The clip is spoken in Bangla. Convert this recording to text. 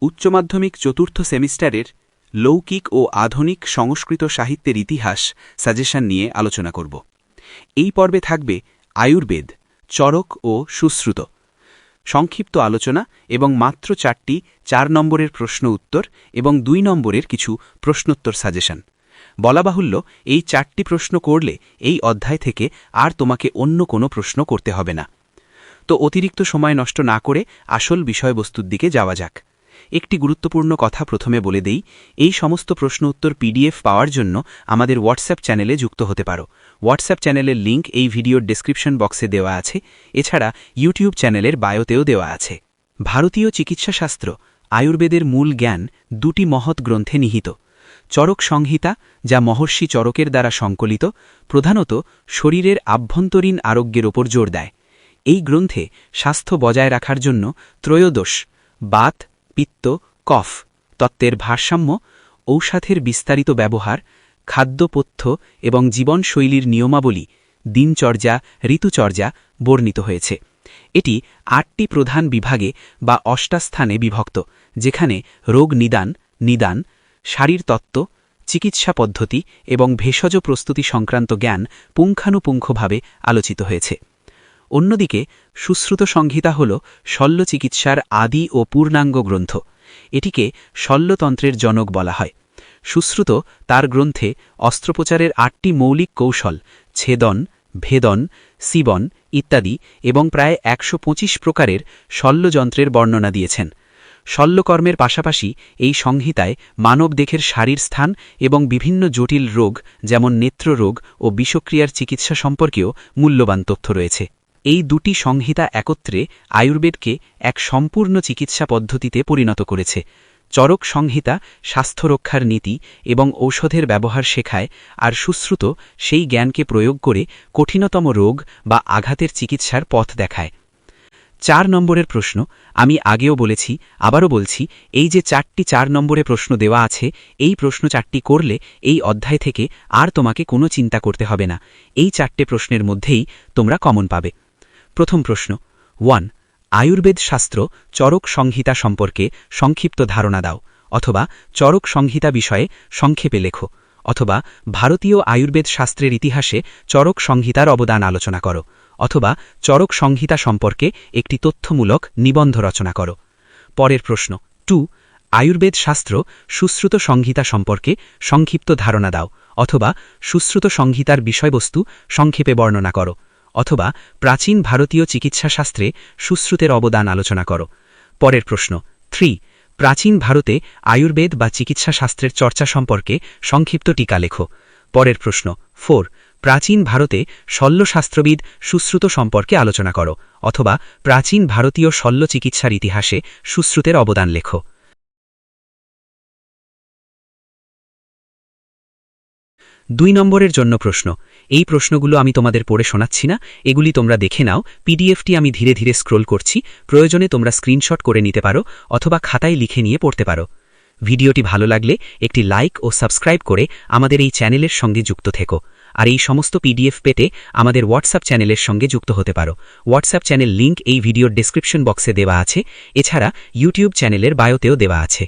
উচ্চ মাধ্যমিক চতুর্থ সেমিস্টারের লৌকিক ও আধুনিক সংস্কৃত সাহিত্যের ইতিহাস সাজেশন নিয়ে আলোচনা করব। এই পর্বে থাকবে আয়ুর্বেদ, চরক ও সুশ্রুত, সংক্ষিপ্ত আলোচনা এবং মাত্র 4টি 4 নম্বরের প্রশ্ন উত্তর এবং 2 নম্বরের কিছু প্রশ্নোত্তর সাজেশন। বলা বাহুল্য, এই 4টি প্রশ্ন করলে এই অধ্যায় থেকে আর তোমাকে অন্য কোনো প্রশ্ন করতে হবে না। তো অতিরিক্ত সময় নষ্ট না করে আসল বিষয়বস্তুর দিকে যাওয়া যাক। একটি গুরুত্বপূর্ণ কথা প্রথমে বলে দেই, এই সমস্ত প্রশ্ন উত্তর পিডিএফ পাওয়ার জন্য আমাদের হোয়াটসঅ্যাপ চ্যানেলে যুক্ত হতে পারো। হোয়াটসঅ্যাপ চ্যানেলের লিঙ্ক এই ভিডিওর ডেসক্রিপশন বক্সে দেওয়া আছে, এছাড়া ইউটিউব চ্যানেলের বায়োতেও দেওয়া আছে। ভারতীয় চিকিৎসাশাস্ত্র আয়ুর্বেদের মূল জ্ঞান 2টি মহৎ গ্রন্থে নিহিত। চরক সংহিতা, যা মহর্ষি চরকের দ্বারা সংকলিত, প্রধানত শরীরের আভ্যন্তরীণ আরোগ্যের ওপর জোর দেয়। এই গ্রন্থে স্বাস্থ্য বজায় রাখার জন্য ত্রয়োদশ বাত, পিত্ত, কফ তত্ত্বের ভারসাম্য, ঔষধের বিস্তারিত ব্যবহার, খাদ্যপথ্য এবং জীবনশৈলীর নিয়মাবলী, দিনচর্যা, ঋতুচর্যা বর্ণিত হয়েছে। এটি 8টি প্রধান বিভাগে বা অষ্টাস্থানে বিভক্ত, যেখানে রোগ নিদান, শারীরতত্ত্ব, চিকিৎসা পদ্ধতি এবং ভেষজ প্রস্তুতি সংক্রান্ত জ্ঞান পুঙ্খানুপুঙ্খভাবে আলোচিত হয়েছে। অন্যদিকে সুশ্রুত সংহিতা হল শল্যচিকিৎসার আদি ও পূর্ণাঙ্গ গ্রন্থ। এটিকে শল্যতন্ত্রের জনক বলা হয়। সুশ্রুত তার গ্রন্থে অস্ত্রোপচারের 8টি মৌলিক কৌশল, ছেদন, ভেদন, সিবন ইত্যাদি এবং প্রায় 125 প্রকারের শল্যযন্ত্রের বর্ণনা দিয়েছেন। শল্যকর্মের পাশাপাশি এই সংহিতায় মানবদেহের শারীরস্থান এবং বিভিন্ন জটিল রোগ যেমন নেত্ররোগ ও বিষক্রিয়ার চিকিৎসা সম্পর্কেও মূল্যবান তথ্য রয়েছে। এই 2টি সংহিতা একত্রে আয়ুর্বেদকে এক সম্পূর্ণ চিকিৎসা পদ্ধতিতে পরিণত করেছে। চরক সংহিতা স্বাস্থ্যরক্ষার নীতি এবং ঔষধের ব্যবহার শেখায়, আর সুশ্রুত সেই জ্ঞানকে প্রয়োগ করে কঠিনতম রোগ বা আঘাতের চিকিৎসার পথ দেখায়। 4 নম্বরের প্রশ্ন, আমি আগেও বলেছি, আবারও বলছি, এই যে 4টি 4 নম্বরে প্রশ্ন দেওয়া আছে, এই প্রশ্ন 4টি করলে এই অধ্যায় থেকে আর তোমাকে কোনো চিন্তা করতে হবে না। এই 4টে প্রশ্নের মধ্যেই তোমরা কমন পাবে। প্রথম প্রশ্ন, 1. আয়ুর্বেদ শাস্ত্র চরক সংহিতা সম্পর্কে সংক্ষিপ্ত ধারণা দাও, অথবা চরক সংহিতা বিষয়ে সংক্ষেপে লেখো, অথবা ভারতীয় আয়ুর্বেদ শাস্ত্রের ইতিহাসে চরক সংহিতার অবদান আলোচনা করো, অথবা চরক সংহিতা সম্পর্কে একটি তথ্যমূলক নিবন্ধ রচনা করো। পরের প্রশ্ন, 2. আয়ুর্বেদ শাস্ত্র সুশ্রুত সংহিতা সম্পর্কে সংক্ষিপ্ত ধারণা দাও, অথবা সুশ্রুত সংহিতার বিষয়বস্তু সংক্ষেপে বর্ণনা করো, অথবা প্রাচীন ভারতীয় চিকিৎসাশাস্ত্রে সুশ্রুতের অবদান আলোচনা করো। পরের প্রশ্ন, 3. প্রাচীন ভারতে আয়ুর্বেদ বা চিকিৎসাশাস্ত্রের চর্চা সম্পর্কে সংক্ষিপ্ত টিকা লেখো। পরের প্রশ্ন, 4. প্রাচীন ভারতে শল্যশাস্ত্রবিদ সুশ্রুত সম্পর্কে আলোচনা করো, অথবা প্রাচীন ভারতীয় শল্য চিকিৎসার ইতিহাসে সুশ্রুতের অবদান লেখো। 2 নম্বরের জন্য প্রশ্ন, এই প্রশ্নগুলো আমি তোমাদের পড়ে শোনাচ্ছি না, এগুলি তোমরা দেখে নাও। পিডিএফটি আমি ধীরে ধীরে স্ক্রোল করছি, প্রয়োজনে তোমরা স্ক্রিনশট করে নিতে পারো অথবা খাতায় লিখে নিয়ে পড়তে পারো। ভিডিওটি ভালো লাগলে একটি লাইক ও সাবস্ক্রাইব করে আমাদের এই চ্যানেলের সঙ্গে যুক্ত থেকো। আর এই সমস্ত পিডিএফ পেতে আমাদের হোয়াটসঅ্যাপ চ্যানেলের সঙ্গে যুক্ত হতে পারো। হোয়াটসঅ্যাপ চ্যানেল লিঙ্ক এই ভিডিওর ডেসক্রিপশন বক্সে দেওয়া আছে, এছাড়া ইউটিউব চ্যানেলের বায়োতেও দেওয়া আছে।